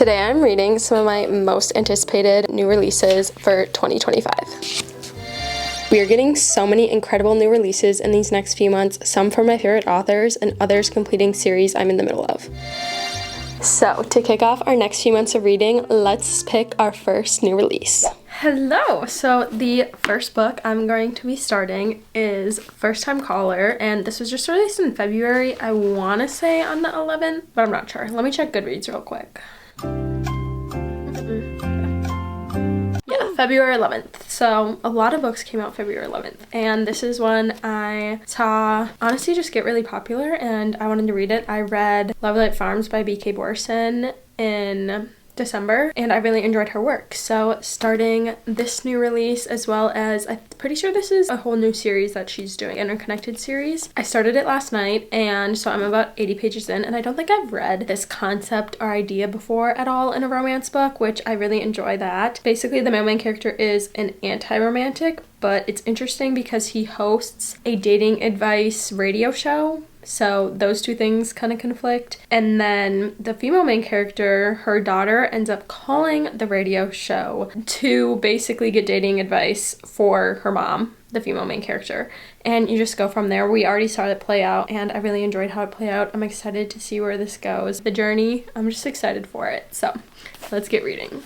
Today I'm reading some of my most anticipated new releases for 2025. We are getting so many incredible new releases in these next few months, some from my favorite authors and others completing series I'm in the middle of. So, to kick off our next few months of reading, let's pick our first new release. Hello! So the first book I'm going to be starting is First Time Caller, and this was just released in February. I want to say on the 11th, but I'm not sure. Let me check Goodreads real quick. Yeah, February 11th. So a lot of books came out February 11th, and this is one I saw honestly just get really popular, and I wanted to read it. I read Lovelight Farms by B.K. Borson in December, and I really enjoyed her work. So starting this new release, as well as I'm pretty sure this is a whole new series that she's doing, interconnected series. I started it last night, and so I'm about 80 pages in, and I don't think I've read this concept or idea before at all in a romance book, which I really enjoy that. Basically, the main character is an anti-romantic, but it's interesting because he hosts a dating advice radio show. So those two things kind of conflict. And then the female main character, her daughter, ends up calling the radio show to basically get dating advice for her mom, the female main character. And you just go from there. We already saw it play out, and I really enjoyed how it played out. I'm excited to see where this goes. The journey, I'm just excited for it. So let's get reading.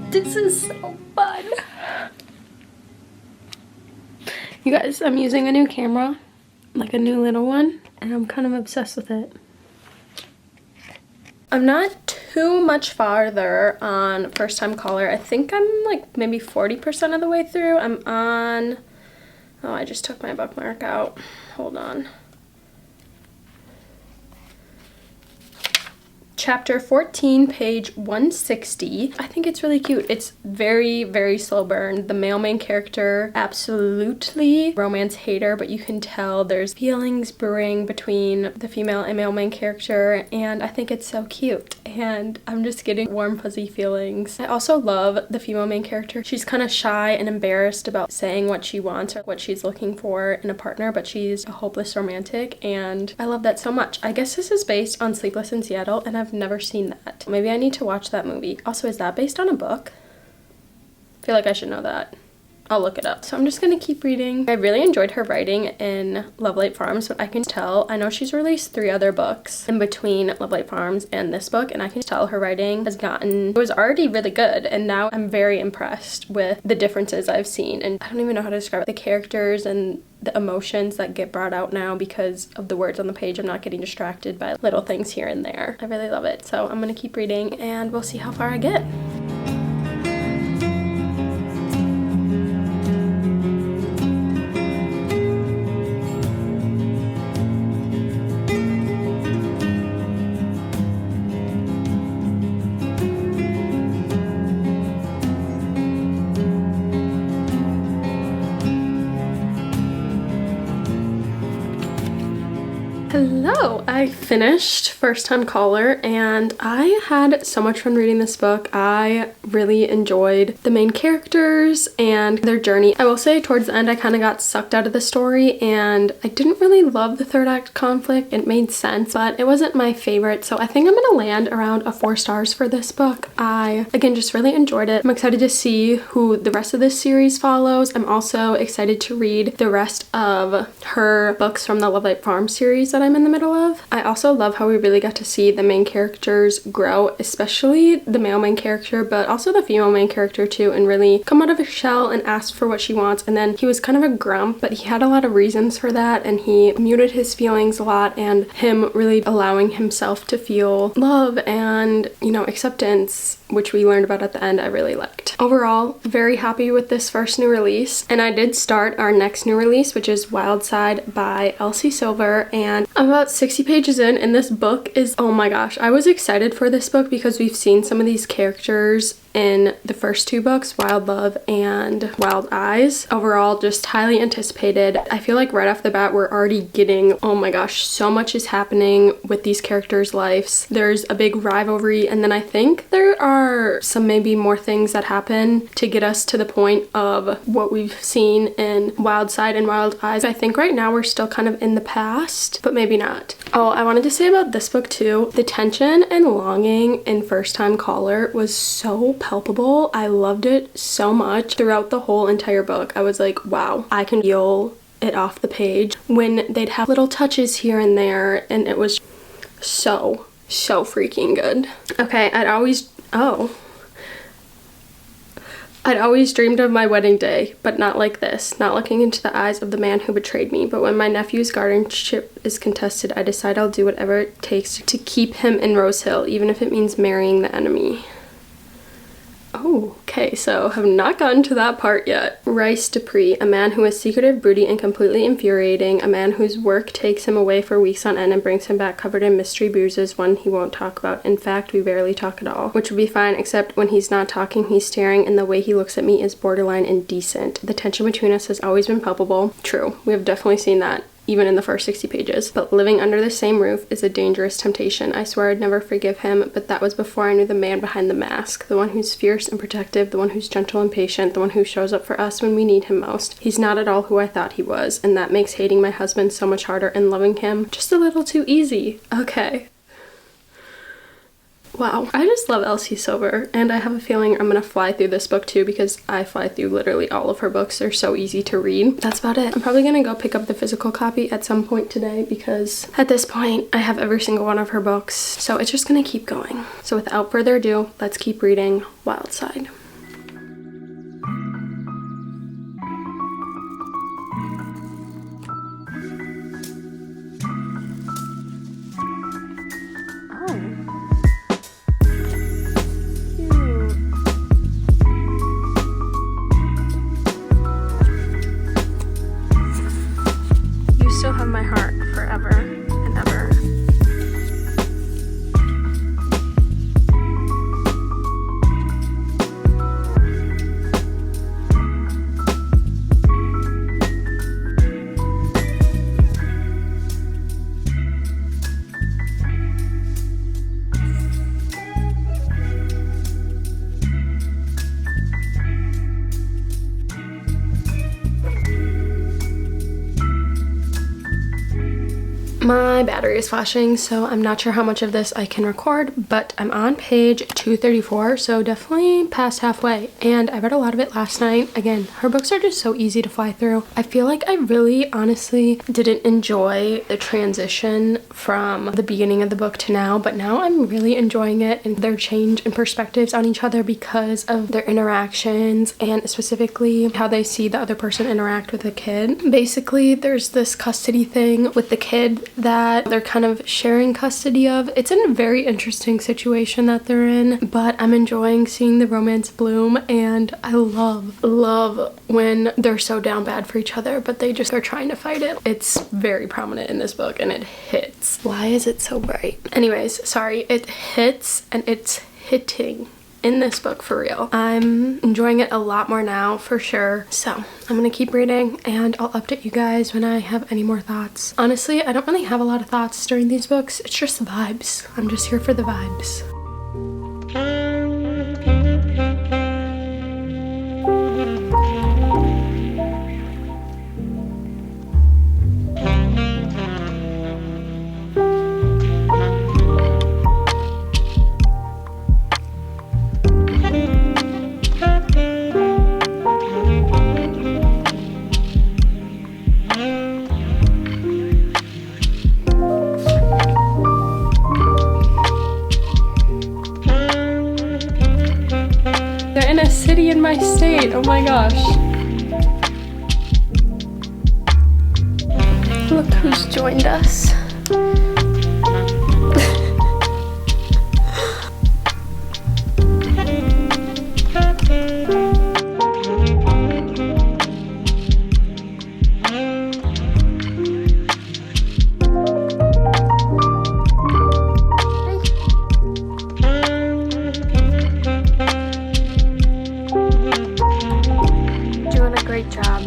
This is so fun. You guys, I'm using a new camera, like a new little one, and I'm kind of obsessed with it. I'm not too much farther on First Time Caller. I think I'm like maybe 40% of the way through. I'm on, oh, I just took my bookmark out. Hold on. Chapter 14, page 160. I think it's really cute. It's very, very slow burn. The male main character, absolutely romance hater, but you can tell there's feelings brewing between the female and male main character, and I think it's so cute, and I'm just getting warm, fuzzy feelings. I also love the female main character. She's kind of shy and embarrassed about saying what she wants or what she's looking for in a partner, but she's a hopeless romantic, and I love that so much. I guess this is based on Sleepless in Seattle, and I've never seen that. Maybe I need to watch that movie. Also, is that based on a book? I feel like I should know that. I'll look it up. So I'm just gonna keep reading. I really enjoyed her writing in Lovelight Farms, but I can tell, I know she's released 3 other books in between Lovelight Farms and this book, and I can tell her writing has gotten, it was already really good, and now I'm very impressed with the differences I've seen, and I don't even know how to describe it. The characters and the emotions that get brought out now because of the words on the page. I'm not getting distracted by little things here and there. I really love it. So I'm gonna keep reading, and we'll see how far I get. Hello! I finished First Time Caller and I had so much fun reading this book. I really enjoyed the main characters and their journey. I will say towards the end I kind of got sucked out of the story and I didn't really love the third act conflict. It made sense, but it wasn't my favorite, so I think I'm gonna land around a 4 stars for this book. I, again, just really enjoyed it. I'm excited to see who the rest of this series follows. I'm also excited to read the rest of her books from the Love Light Farm series that I'm in the middle of. I also love how we really got to see the main characters grow, especially the male main character, but also the female main character too, and really come out of his shell and ask for what she wants. And then he was kind of a grump, but he had a lot of reasons for that, and he muted his feelings a lot, and him really allowing himself to feel love and, you know, acceptance, which we learned about at the end, I really liked. Overall, very happy with this first new release, and I did start our next new release, which is Wild Side by Elsie Silver, and I'm about 60 pages in, and this book is, oh my gosh, I was excited for this book because we've seen some of these characters in the first 2 books, Wild Love and Wild Eyes. Overall, just highly anticipated. I feel like right off the bat, we're already getting, oh my gosh, so much is happening with these characters' lives. There's a big rivalry, and then I think there are some maybe more things that happen to get us to the point of what we've seen in Wild Side and Wild Eyes. I think right now we're still kind of in the past, but maybe not. Oh, I wanted to say about this book too, the tension and longing in First Time Caller was so palpable. I loved it so much throughout the whole entire book. I was like, wow, I can feel it off the page when they'd have little touches here and there, and it was so freaking good. Okay, I'd always dreamed of my wedding day, but not like this, not looking into the eyes of the man who betrayed me. But when my nephew's guardianship is contested, I decide I'll do whatever it takes to keep him in Rose Hill, even if it means marrying the enemy. Oh, okay, so have not gotten to that part yet. Rice Dupree, a man who is secretive, broody, and completely infuriating, a man whose work takes him away for weeks on end and brings him back covered in mystery bruises, one he won't talk about. In fact, we barely talk at all, which would be fine, except when he's not talking, he's staring, and the way he looks at me is borderline indecent. The tension between us has always been palpable. True, we have definitely seen that, even in the first 60 pages. But living under the same roof is a dangerous temptation. I swear I'd never forgive him, but that was before I knew the man behind the mask. The one who's fierce and protective, the one who's gentle and patient, the one who shows up for us when we need him most. He's not at all who I thought he was, and that makes hating my husband so much harder and loving him just a little too easy. Okay. Wow, I just love Elsie Silver, and I have a feeling I'm gonna fly through this book too because I fly through literally all of her books. They're so easy to read. That's about it. I'm probably gonna go pick up the physical copy at some point today because at this point I have every single one of her books, so it's just gonna keep going. So without further ado, let's keep reading Wild Side. Still have my heart forever and ever. My battery is flashing, so I'm not sure how much of this I can record, but I'm on page 234, so definitely past halfway, and I read a lot of it last night. Again, her books are just so easy to fly through. I feel like I really honestly didn't enjoy the transition from the beginning of the book to now, but now I'm really enjoying it and their change in perspectives on each other because of their interactions and specifically how they see the other person interact with the kid. Basically, there's this custody thing with the kid that they're kind of sharing custody of. It's a very interesting situation that they're in, but I'm enjoying seeing the romance bloom, and I love when they're so down bad for each other, but they just are trying to fight it. It's very prominent in this book, and it hits. Why is it so bright? Anyways, sorry, it hits, and it's hitting in this book for real. I'm enjoying it a lot more now for sure. So I'm gonna keep reading and I'll update you guys when I have any more thoughts. Honestly, I don't really have a lot of thoughts during these books. It's just the vibes. I'm just here for the vibes. In a city in my state. Oh my gosh. Look who's joined us. Great job.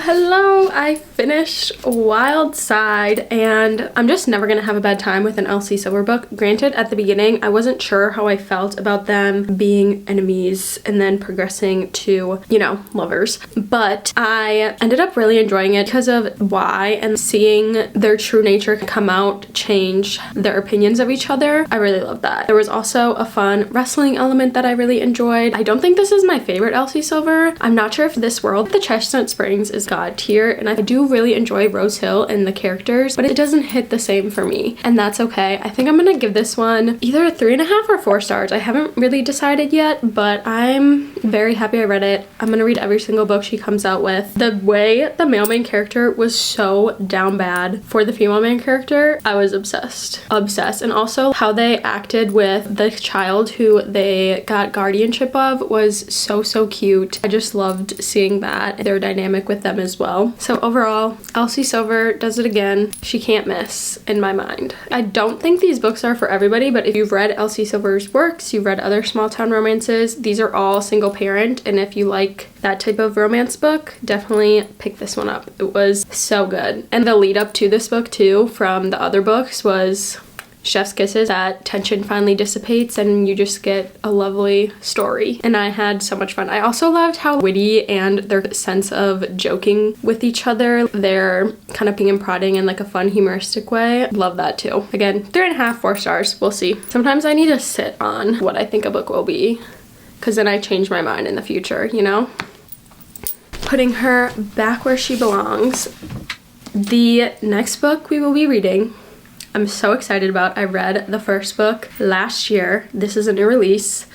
Hello, I finished Wild Side and I'm just never gonna have a bad time with an Elsie Silver book. Granted, at the beginning, I wasn't sure how I felt about them being enemies and then progressing to, you know, lovers. But I ended up really enjoying it because of why and seeing their true nature come out, change their opinions of each other. I really love that. There was also a fun wrestling element that I really enjoyed. I don't think this is my favorite Elsie Silver. I'm not sure if this world, the Chestnut Springs, is god tier, and I do really enjoy Rose Hill and the characters, but it doesn't hit the same for me, and that's okay. I think I'm gonna give this one either a 3.5 or 4 stars. I haven't really decided yet, but I'm very happy I read it. I'm gonna read every single book she comes out with. The way the male main character was so down bad for the female main character, I was obsessed. And also how they acted with the child who they got guardianship of was so cute. I just loved seeing that, their dynamic with them as well. So overall, Elsie Silver does it again. She can't miss in my mind. I don't think these books are for everybody, but if you've read Elsie Silver's works, you've read other small town romances, these are all single parent, and if you like that type of romance book, definitely pick this one up. It was so good. And the lead up to this book too from the other books was chef's kisses. That tension finally dissipates and you just get a lovely story, and I had so much fun. I also loved how witty and their sense of joking with each other, their kind of peeking and prodding in like a fun humoristic way. Love that too. Again, 3.5, 4 stars. We'll see. Sometimes I need to sit on what I think a book will be, because then I change my mind in the future, you know? Putting her back where she belongs. The next book we will be reading, I'm so excited about. I read the first book last year. This is a new release.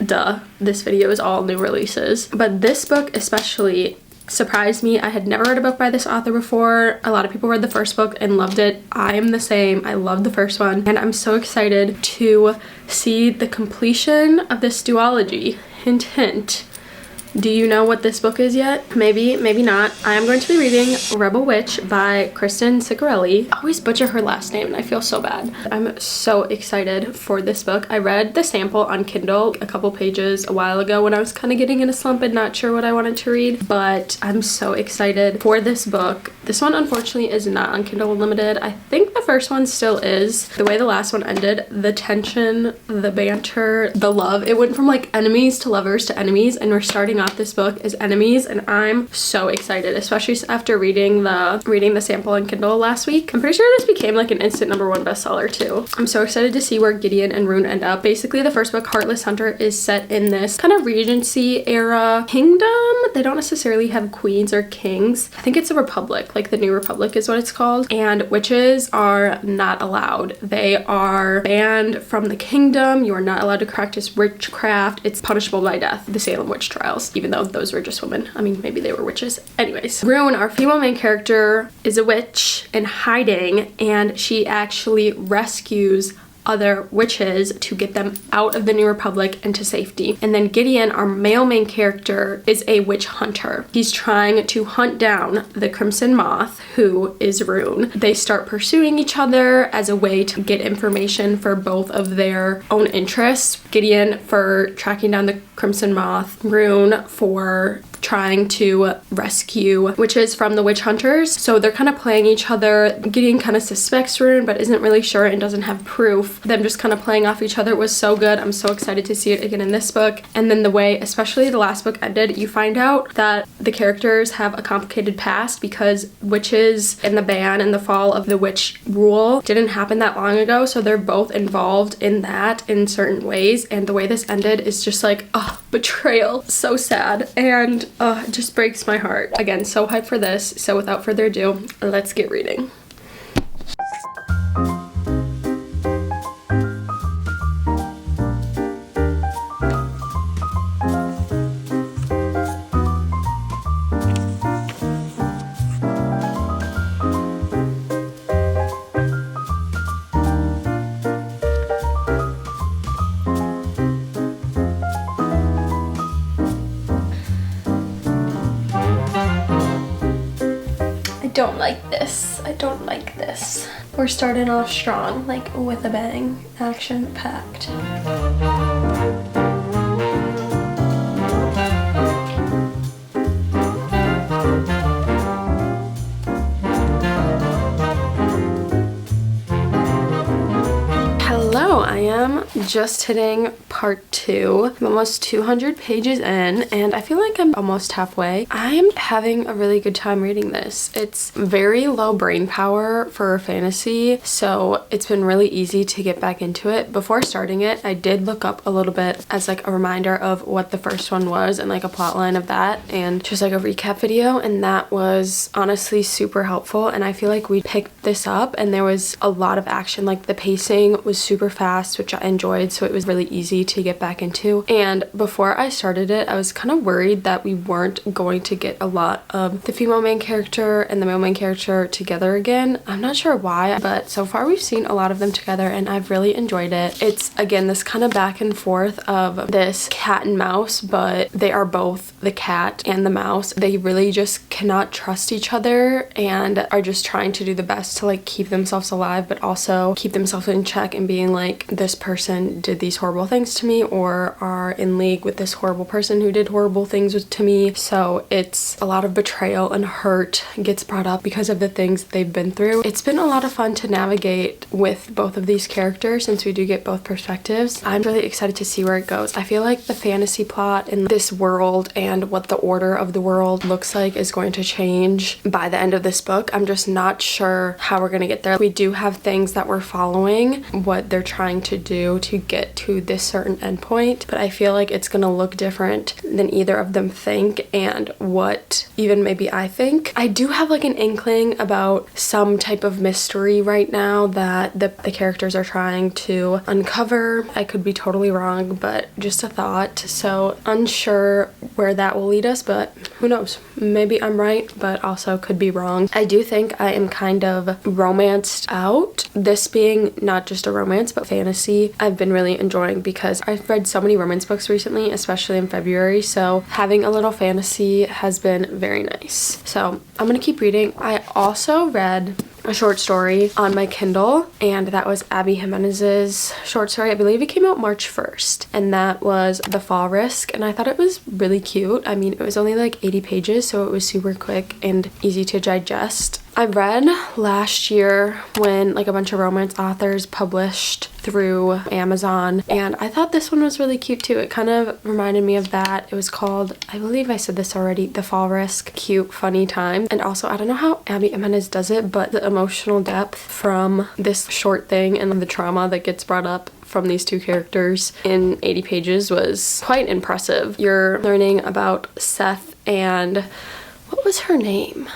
Duh, this video is all new releases. But this book especially surprised me. I had never read a book by this author before. A lot of people read the first book and loved it. I am the same. I love the first one, and I'm so excited to see the completion of this duology. Hint, hint. Do you know what this book is yet? Maybe, maybe not. I am going to be reading Rebel Witch by Kristen Ciccarelli. I always butcher her last name and I feel so bad. I'm so excited for this book. I read the sample on Kindle a couple pages a while ago when I was kind of getting in a slump and not sure what I wanted to read, but I'm so excited for this book. This one unfortunately is not on Kindle Unlimited. I think the first one still is. The way the last one ended, the tension, the banter, the love, it went from like enemies to lovers to enemies, and we're starting off this book as enemies, and I'm so excited, especially after reading the sample on Kindle last week. I'm pretty sure this became like an instant #1 bestseller too. I'm so excited to see where Gideon and Rune end up. Basically, the first book, Heartless Hunter, is set in this kind of Regency era kingdom. They don't necessarily have queens or kings. I think it's a republic, like the New Republic is what it's called, and witches are not allowed. They are banned from the kingdom. You are not allowed to practice witchcraft. It's punishable by death. The Salem witch trials, even though those were just women. I mean, maybe they were witches. Anyways, Rune, our female main character, is a witch in hiding, and she actually rescues other witches to get them out of the New Republic and to safety. And then Gideon, our male main character, is a witch hunter. He's trying to hunt down the Crimson Moth, who is Rune. They start pursuing each other as a way to get information for both of their own interests. Gideon for tracking down the Crimson Moth, Rune for trying to rescue witches from the witch hunters. So they're kind of playing each other. Gideon kind of suspects Rune but isn't really sure and doesn't have proof. Them just kind of playing off each other was so good. I'm so excited to see it again in this book. And then the way, especially the last book ended, you find out that the characters have a complicated past because witches and the ban and the fall of the witch rule didn't happen that long ago. So they're both involved in that in certain ways. And the way this ended is just like, oh, betrayal. So sad. And it just breaks my heart. Again, so hyped for this. So without further ado, let's get reading. I don't like this. We're starting off strong, like with a bang, action packed. Hello, I am just hitting part 2. I'm almost 200 pages in and I feel like I'm almost halfway. I'm having a really good time reading this. It's very low brain power for a fantasy, so it's been really easy to get back into it. Before starting it, I did look up a little bit as like a reminder of what the first one was and like a plot line of that and just like a recap video, and that was honestly super helpful. And I feel like we picked this up and there was a lot of action. Like the pacing was super fast, which I enjoyed, so it was really easy to get back into. And before I started it, I was kind of worried that we weren't going to get a lot of the female main character and the male main character together again. I'm not sure why, but so far we've seen a lot of them together and I've really enjoyed it. It's again this kind of back and forth of this cat and mouse, but they are both the cat and the mouse. They really just cannot trust each other and are just trying to do the best to like keep themselves alive, but also keep themselves in check and being like, this person did these horrible things to me or are in league with this horrible person who did horrible things to me. So it's a lot of betrayal and hurt gets brought up because of the things they've been through. It's been a lot of fun to navigate with both of these characters since we do get both perspectives. I'm really excited to see where it goes. I feel like the fantasy plot in this world and what the order of the world looks like is going to change by the end of this book. I'm just not sure how we're gonna get there. We do have things that we're following, what they're trying to do to get to this certain endpoint, but I feel like it's gonna look different than either of them think and what even maybe I think. I do have like an inkling about some type of mystery right now that the characters are trying to uncover. I could be totally wrong, but just a thought. So unsure where that will lead us, but who knows? Maybe I'm right, but also could be wrong. I do think I am kind of romanced out. This being not just a romance, but fantasy, I've been really enjoying because I've read so many romance books recently, especially in February, so having a little fantasy has been very nice. So I'm gonna keep reading. I also read a short story on my Kindle, and that was Abby Jimenez's short story. I believe it came out March 1st, and that was The Fall Risk, and I thought it was really cute. I mean, it was only like 80 pages, so it was super quick and easy to digest. I read last year when like a bunch of romance authors published through Amazon, and I thought this one was really cute too. It kind of reminded me of that. It was called, I believe I said this already, The Fall Risk. Cute, funny time. And also, I don't know how Abby Jimenez does it, but the emotional depth from this short thing and the trauma that gets brought up from these two characters in 80 pages was quite impressive. You're learning about Seth and what was her name?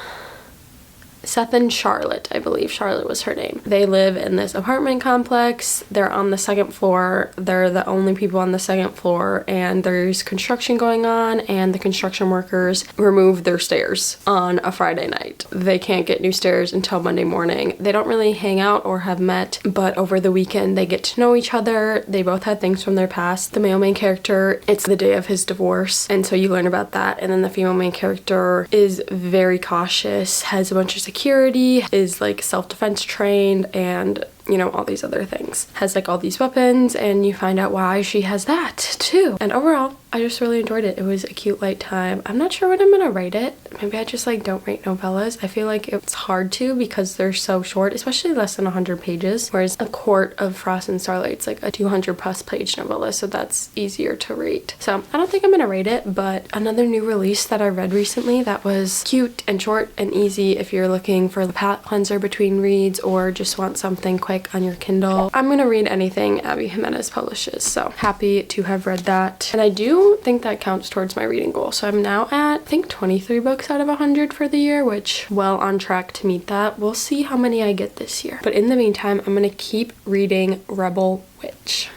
Seth and Charlotte, I believe Charlotte was her name. They live in this apartment complex. They're on the second floor. They're the only people on the second floor, and there's construction going on, and the construction workers remove their stairs on a Friday night. They can't get new stairs until Monday morning. They don't really hang out or have met, but over the weekend they get to know each other. They both had things from their past. The male main character, it's the day of his divorce, and so you learn about that. And then the female main character is very cautious, has a bunch of security, is like self-defense trained, and you know, all these other things. Has like all these weapons, and you find out why she has that too. And overall, I just really enjoyed it. It was a cute light time. I'm not sure what I'm gonna rate it. Maybe I just like don't rate novellas. I feel like it's hard to because they're so short, especially less than 100 pages, whereas A Court of Frost and Starlight's like a 200 plus page novella, so that's easier to rate. So I don't think I'm gonna rate it, but another new release that I read recently that was cute and short and easy if you're looking for the palate cleanser between reads or just want something quick on your Kindle. I'm gonna read anything Abby Jimenez publishes, so happy to have read that. And I do think that counts towards my reading goal. So I'm now at, I think, 23 books out of 100 for the year, which well on track to meet that. We'll see how many I get this year. But in the meantime, I'm gonna keep reading Rebel Witch.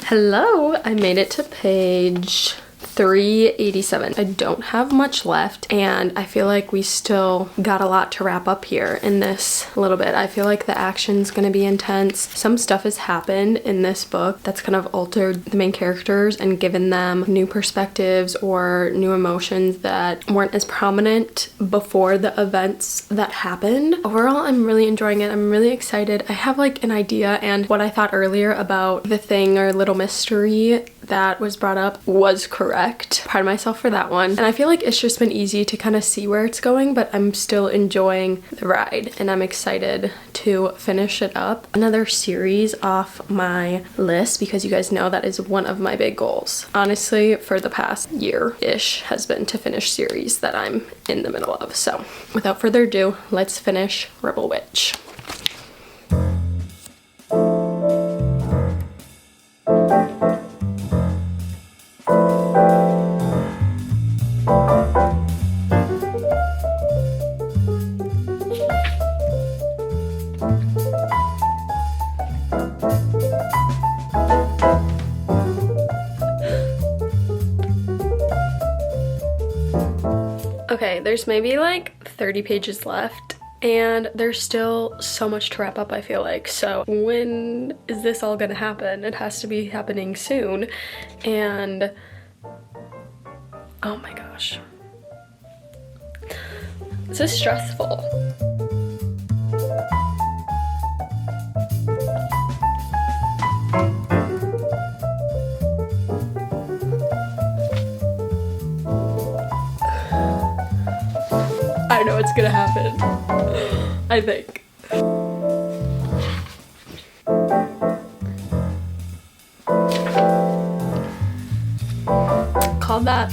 Hello, I made it to page 387. I don't have much left, and I feel like we still got a lot to wrap up here in this little bit. I feel like the action's gonna be intense. Some stuff has happened in this book that's kind of altered the main characters and given them new perspectives or new emotions that weren't as prominent before the events that happened. Overall, I'm really enjoying it. I'm really excited. I have like an idea, and what I thought earlier about the thing or little mystery that was brought up was correct. Proud of myself for that one. And I feel like it's just been easy to kind of see where it's going, but I'm still enjoying the ride, and I'm excited to finish it up. Another series off my list, because you guys know that is one of my big goals. Honestly, for the past year-ish has been to finish series that I'm in the middle of. So without further ado, let's finish Rebel Witch. Okay, there's maybe like 30 pages left, and there's still so much to wrap up, I feel like. So when is this all gonna happen? It has to be happening soon. And oh my gosh, this is stressful. I know it's gonna happen, I think. Called that.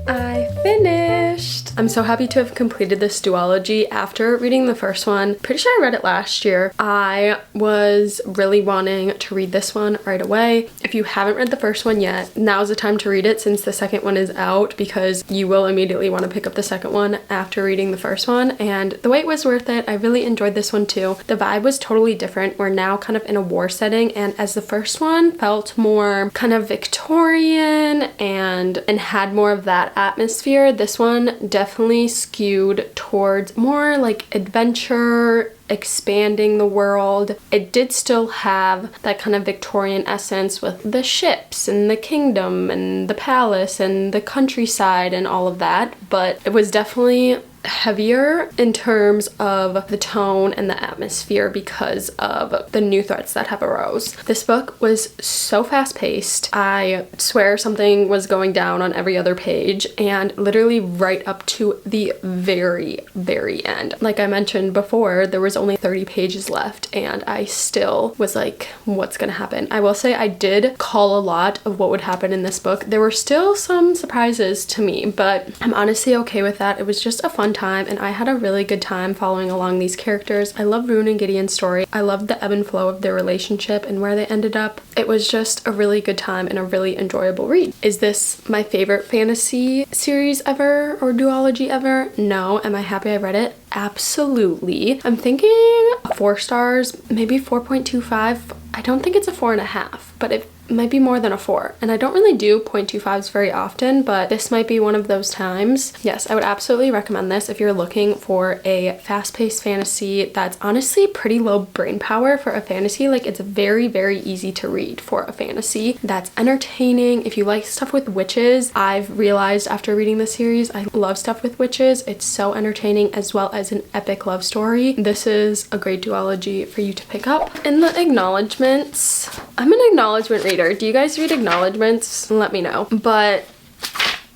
I finished. list. I'm so happy to have completed this duology after reading the first one. Pretty sure I read it last year. I was really wanting to read this one right away. If you haven't read the first one yet, now's the time to read it since the second one is out, because you will immediately want to pick up the second one after reading the first one, and the wait was worth it. I really enjoyed this one too. The vibe was totally different. We're now kind of in a war setting, and as the first one felt more kind of Victorian and had more of that atmosphere, this one definitely skewed towards more like adventure, expanding the world. It did still have that kind of Victorian essence with the ships and the kingdom and the palace and the countryside and all of that, but it was definitely heavier in terms of the tone and the atmosphere because of the new threats that have arose. This book was so fast-paced. I swear something was going down on every other page, and literally right up to the very, very end. Like I mentioned before, there was only 30 pages left, and I still was like, what's gonna happen? I will say I did call a lot of what would happen in this book. There were still some surprises to me, but I'm honestly okay with that. It was just a fun time, and I had a really good time following along these characters. I love Rune and Gideon's story. I loved the ebb and flow of their relationship and where they ended up. It was just a really good time and a really enjoyable read. Is this my favorite fantasy series ever or duology ever? No. Am I happy I read it? Absolutely. I'm thinking 4 stars, maybe 4.25. I don't think it's a 4.5, but it might be more than a 4. And I don't really do 0.25s very often, but this might be one of those times. Yes, I would absolutely recommend this if you're looking for a fast-paced fantasy that's honestly pretty low brain power for a fantasy. Like, it's very, very easy to read for a fantasy that's entertaining. If you like stuff with witches, I've realized after reading the series, I love stuff with witches. It's so entertaining, as well as an epic love story. This is a great duology for you to pick up. In the acknowledgements, I'm an acknowledgement reader. Do you guys read acknowledgements? Let me know. But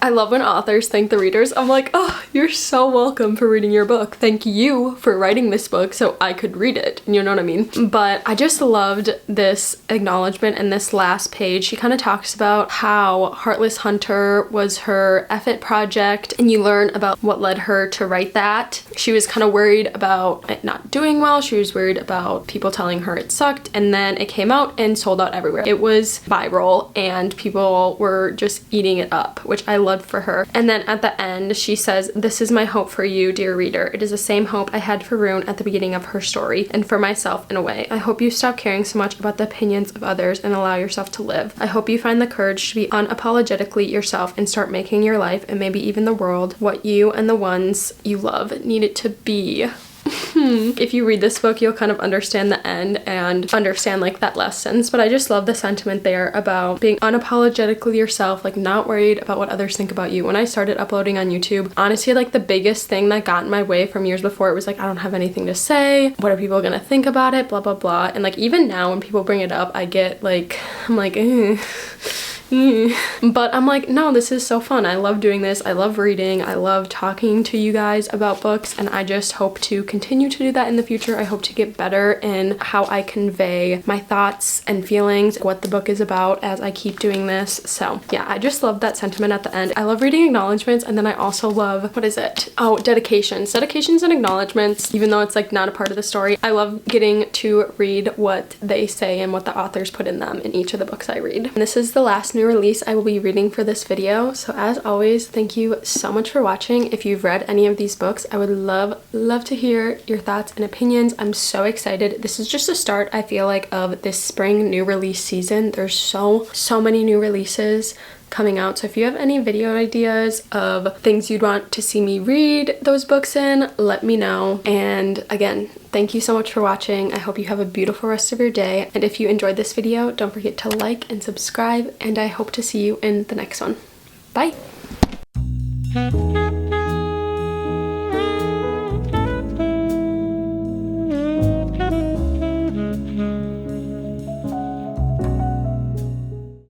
I love when authors thank the readers. I'm like, oh, you're so welcome for reading your book. Thank you for writing this book so I could read it. You know what I mean? But I just loved this acknowledgement in this last page. She kind of talks about how Heartless Hunter was her effort project, and you learn about what led her to write that. She was kind of worried about it not doing well. She was worried about people telling her it sucked, and then it came out and sold out everywhere. It was viral and people were just eating it up, which I loved for her. And then at the end she says, "This is my hope for you, dear reader. It is the same hope I had for Rune at the beginning of her story, and for myself in a way. I hope you stop caring so much about the opinions of others and allow yourself to live. I hope you find the courage to be unapologetically yourself and start making your life, and maybe even the world, what you and the ones you love need it to be." If you read this book, you'll kind of understand the end and understand like that lessons, but I just love the sentiment there about being unapologetically yourself, like not worried about what others think about you. When I started uploading on YouTube, honestly, like the biggest thing that got in my way from years before, it was like, I don't have anything to say, what are people gonna think about it, blah blah blah. And like even now when people bring it up, I get like, I'm like, but I'm like, no, this is so fun. I love doing this. I love reading. I love talking to you guys about books, and I just hope to continue to do that in the future. I hope to get better in how I convey my thoughts and feelings, what the book is about, as I keep doing this. So yeah, I just love that sentiment at the end. I love reading acknowledgements, and then I also love, what is it? Oh, dedications. Dedications and acknowledgements, even though it's like not a part of the story. I love getting to read what they say and what the authors put in them in each of the books I read. And this is the last new release I will be reading for this video. So as always, thank you so much for watching. If you've read any of these books, I would love to hear your thoughts and opinions. I'm so excited. This is just a start, I feel like, of this spring new release season. There's so many new releases coming out. So if you have any video ideas of things you'd want to see me read those books in, let me know. And again, thank you so much for watching. I hope you have a beautiful rest of your day. And if you enjoyed this video, don't forget to like and subscribe, and I hope to see you in the next one. Bye!